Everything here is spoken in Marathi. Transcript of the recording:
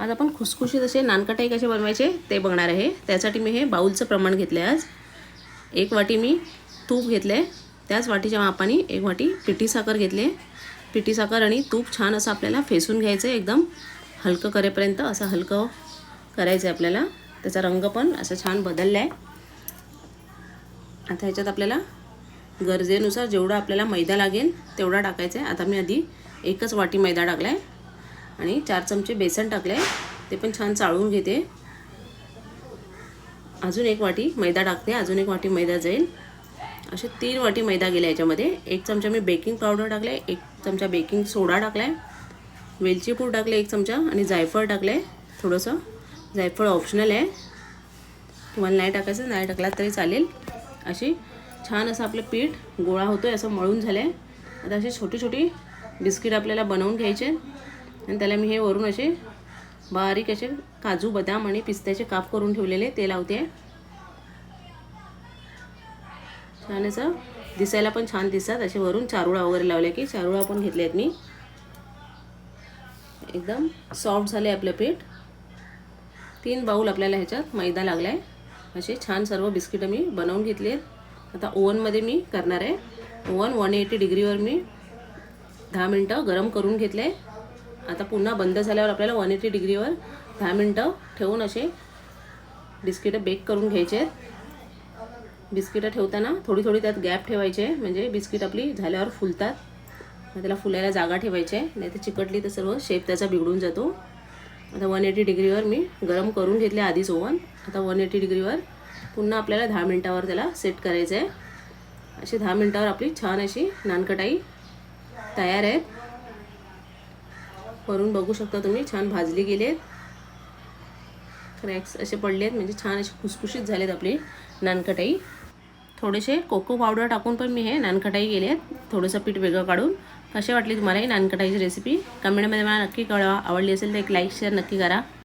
आज आपण खुसखुशीत असे नानकटाई कसे बनवायचे ते बघणार आहे। त्यासाठी मी हे बाउलचं प्रमाण घेतले। आज 1 वाटी मी तूप घेतले, त्याच वाटीच्या मापाने 1 वाटी पिठी साखर घेतले। पिठी साखर आणि तूप छान असं आपल्याला फेसून घ्यायचं आहे, एकदम हलकं करेपर्यंत असं हलकं करायचं आहे आपल्याला। त्याचा रंग पण असं छान बदलला आहे। आता ह्याच्यात आपल्याला गरजेनुसार जेवढा आपल्याला मैदा लागेल तेवढा टाकायचा आहे। आता मी आधी 1च वाटी मैदा टाकला आहे आणि 4 चमचे बेसन टाकले, ते पण छान चाळून घेते। अजून 1 वाटी मैदा टाकते, अजून 1 वाटी मैदा जाईल। असे 3 वाटी मैदा गेला याच्यामध्ये। 1 चमचा मी बेकिंग पावडर टाकले, 1 चमचा बेकिंग सोडा टाकलाय, वेलची पूड टाकले 1 चमचा आणि जायफळ टाकले थोडंसं। जायफळ ऑप्शनल आहे, तुम्हाला नाही टाकायचं नाही टाकला तरी चालेल। अशी छान असं आपलं पीठ गोळा होतोय, असं मळून झालंय। आता अशी छोटी छोटी बिस्किट आपल्याला बनवून घ्यायचे आणि त्याला मी हे वरून असे बारीक असे काजू बदाम आणि पिस्त्याचे काप करून ठेवलेले ते लावते। छान असं दिसायला पण छान दिसतात। असे वरून चारोळा वगैरे लावले की चारोळा पण घेतले आहेत मी। एकदम सॉफ्ट झाले आपले पीठ। 3 बाउल आपल्याला ह्याच्यात मैदा लागलाय। असे छान सर्व बिस्किट मी बनवून घेतले। आता ओव्हनमध्ये मी करणार आहे। ओव्हन 180 डिग्रीवर मी 10 मिनिटं गरम करून घेतले। आता पुन्हा बंद झाल्यावर आपल्याला 180 डिग्रीवर 10 मिनिटं ठेवून असे बिस्किट बेक करून घ्यायचे आहेत। बिस्किट ठेवताना थोडी थोडी त्यात गॅप ठेवायचे, म्हणजे बिस्किट आपली झाल्यावर फुलतात। त्याला फुलायला जागा ठेवायची आहे, नाही तर चिकटली तर सर्व शेप त्याचा बिघडून जातो। आता 180 डिग्रीवर मी गरम करून घेतले आधीच ओव्हन। आता 180 डिग्रीवर पुन्हा आपल्याला 10 मिनिटावर त्याला सेट करायचं आहे। अशी 10 मिनिटावर आपली छान अशी नानकटाई तयार आहे। वरून बघू शकता तुम्ही छान भाजली गेलेत, क्रॅक्स असे पडलेत, म्हणजे छान अशी खुसखुशीत झालेत आपली नानकटाई। थोडेसे कोको पावडर टाकून पण मी हे नानकटाई केलेत, थोडंसं पीठ वेगळं काढून। कशी वाटली तुम्हाला ही नानकटाईची रेसिपी कमेंटमध्ये मला नक्की कळवा। आवडली असेल तर एक लाईक शेअर नक्की करा।